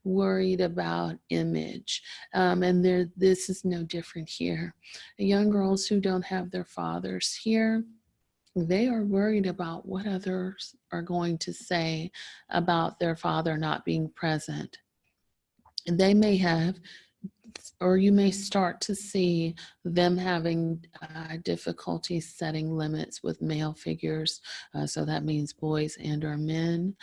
worried about image. And this is no different here. Young girls who don't have their fathers here, They are worried about what others are going to say about their father not being present. They may have, or you may start to see them having difficulty setting limits with male figures. So that means boys and or men.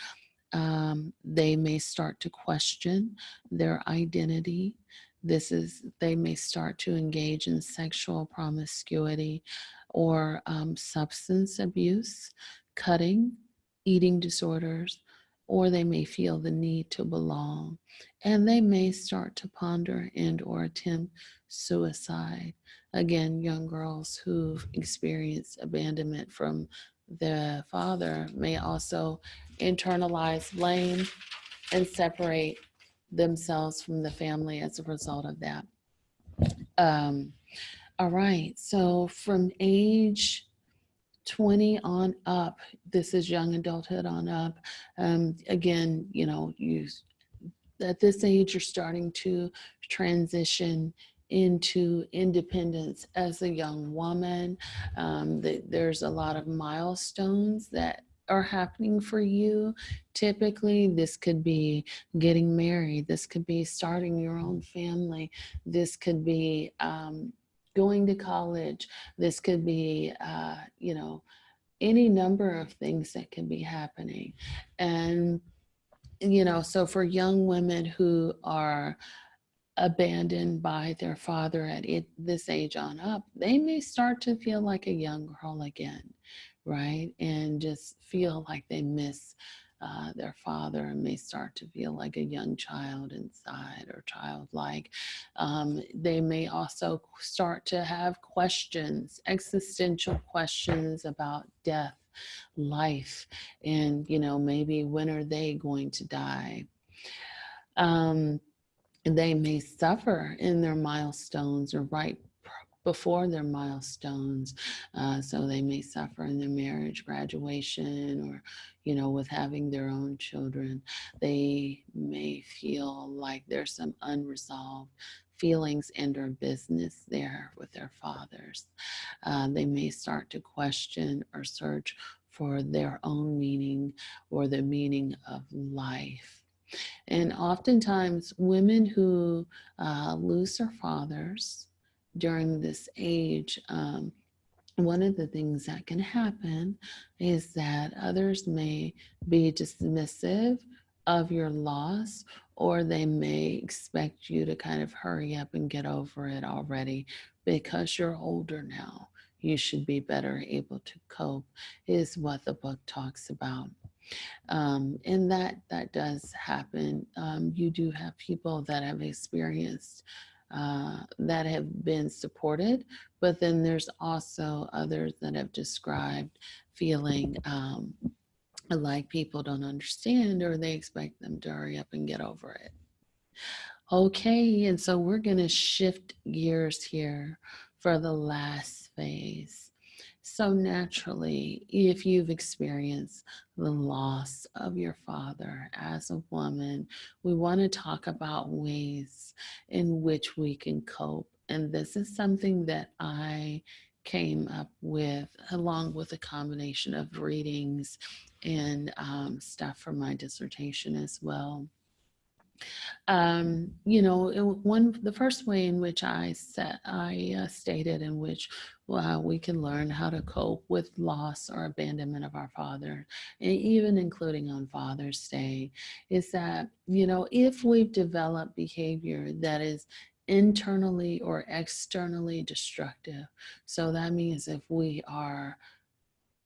They may start to question their identity. They may start to engage in sexual promiscuity or substance abuse, cutting, eating disorders, or they may feel the need to belong. And they may start to ponder and or attempt suicide. Again, young girls who've experienced abandonment from the father may also internalize blame and separate themselves from the family as a result of that. Um, all right, so from age 20 on up, this is young adulthood on up. Again, you at this age you're starting to transition into independence as a young woman. There's a lot of milestones that are happening for you. Typically this could be getting married, this could be starting your own family, this could be going to college, this could be any number of things that can be happening. And so for young women who are abandoned by their father at this age on up, they may start to feel like a young girl again, right? And just feel like they miss their father, and may start to feel like a young child inside or childlike. They may also start to have questions, existential questions about death, life, and maybe when are they going to die. um, they may suffer in their milestones or right before their milestones. So they may suffer in their marriage, graduation, or with having their own children. They may feel like there's some unresolved feelings and or business there with their fathers. They may start to question or search for their own meaning or the meaning of life. And oftentimes, women who lose their fathers during this age, one of the things that can happen is that others may be dismissive of your loss, or they may expect you to kind of hurry up and get over it already because you're older now. You should be better able to cope, is what the book talks about. And that does happen. You do have people that have experienced that have been supported, but then there's also others that have described feeling like people don't understand, or they expect them to hurry up and get over it. Okay, and so we're going to shift gears here for the last phase. So, naturally, if you've experienced the loss of your father as a woman, we want to talk about ways in which we can cope. And this is something that I came up with along with a combination of readings and stuff for my dissertation as well. The first way in which I stated in which we can learn how to cope with loss or abandonment of our father, and even including on Father's Day, is that if we've developed behavior that is internally or externally destructive. So that means if we are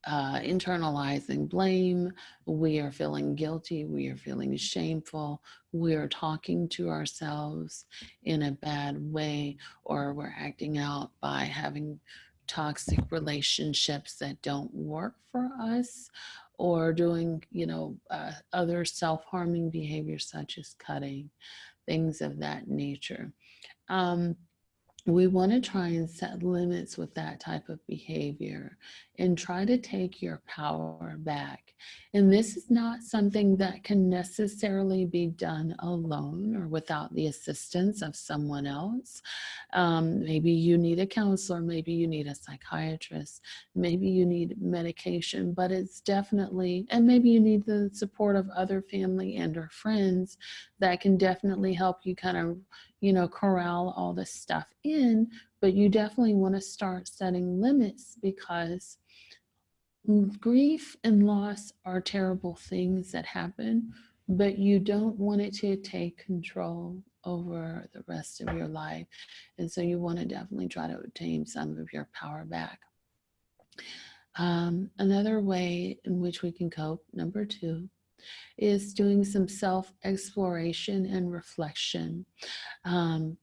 internalizing blame, we are feeling guilty, we are feeling shameful, we are talking to ourselves in a bad way, or we're acting out by having toxic relationships that don't work for us, or doing, other self-harming behaviors such as cutting, things of that nature. Um, we want to try and set limits with that type of behavior and try to take your power back. And this is not something that can necessarily be done alone or without the assistance of someone else. Maybe you need a counselor, maybe you need a psychiatrist, maybe you need medication, but it's definitely, and maybe you need the support of other family and or friends that can definitely help you kind of, corral all this stuff in. But you definitely want to start setting limits, because grief and loss are terrible things that happen, but you don't want it to take control over the rest of your life. And so you want to definitely try to obtain some of your power back. Another way in which we can cope, number 2, is doing some self exploration and reflection.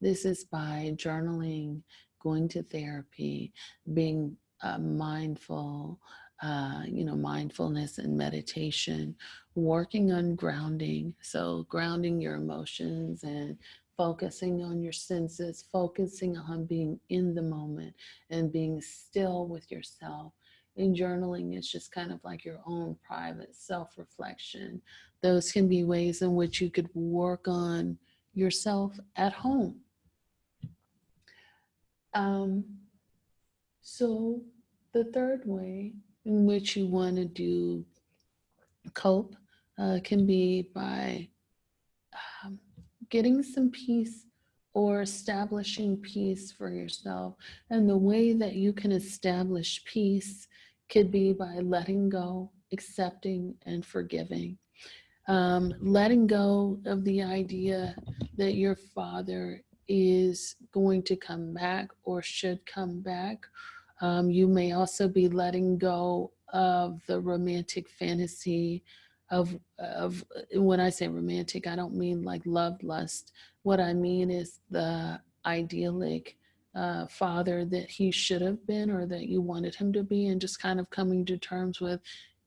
This is by journaling, going to therapy, being mindful, mindfulness and meditation, working on grounding. So, grounding your emotions and focusing on your senses, focusing on being in the moment and being still with yourself. And journaling is just kind of like your own private self reflection. Those can be ways in which you could work on yourself at home. Um, so, the third way in which you want to do cope can be by um, getting some peace or establishing peace for yourself. And the way that you can establish peace could be by letting go, accepting, and forgiving. Letting go of the idea that your father is going to come back or should come back. You may also be letting go of the romantic fantasy of when I say romantic, I don't mean like love lust. What I mean is the idyllic father that he should have been or that you wanted him to be, and just kind of coming to terms with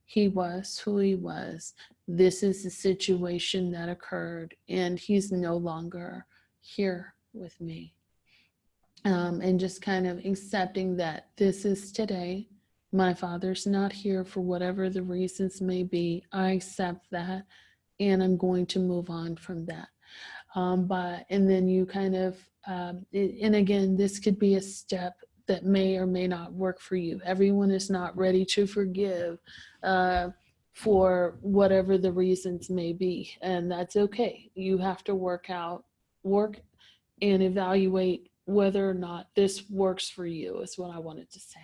he was who he was. This is the situation that occurred, and he's no longer here with me. And just kind of accepting that this is today. My father's not here for whatever the reasons may be. I accept that, and I'm going to move on from that. And then you kind of, and again, this could be a step that may or may not work for you. Everyone is not ready to forgive for whatever the reasons may be, and that's okay. You have to work and evaluate whether or not this works for you, is what I wanted to say.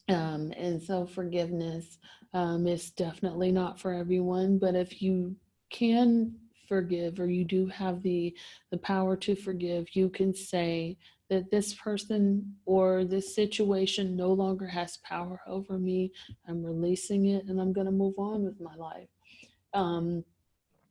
And so forgiveness is definitely not for everyone, but if you can forgive, or you do have the power to forgive, you can say that this person or this situation no longer has power over me. I'm releasing it, and I'm going to move on with my life.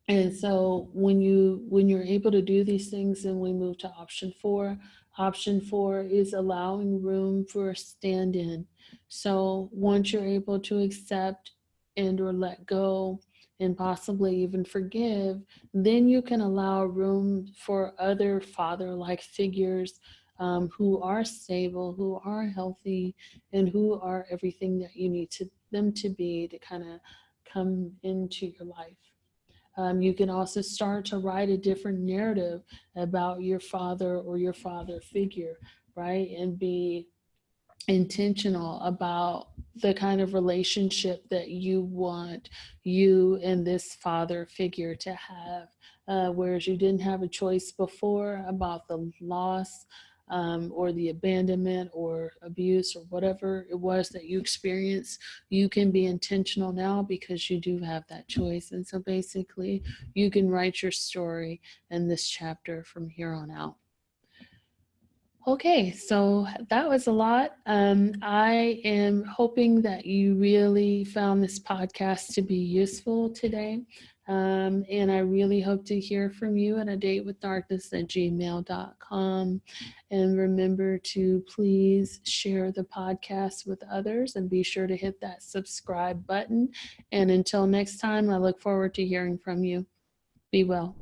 And so when you're able to do these things, then we move to option 4. Option 4 is allowing room for a stand-in. So once you're able to accept and or let go and possibly even forgive, then you can allow room for other father-like figures who are stable, who are healthy, and who are everything that you need them to be to kind of come into your life. You can also start to write a different narrative about your father or your father figure, right? And be intentional about the kind of relationship that you want you and this father figure to have. Whereas you didn't have a choice before about the loss or the abandonment or abuse or whatever it was that you experienced, you can be intentional now because you do have that choice. And so basically, you can write your story in this chapter from here on out. Okay, so that was a lot. I am hoping that you really found this podcast to be useful today. And I really hope to hear from you at adateWithDarkness@gmail.com. And remember to please share the podcast with others, and be sure to hit that subscribe button. And until next time, I look forward to hearing from you. Be well.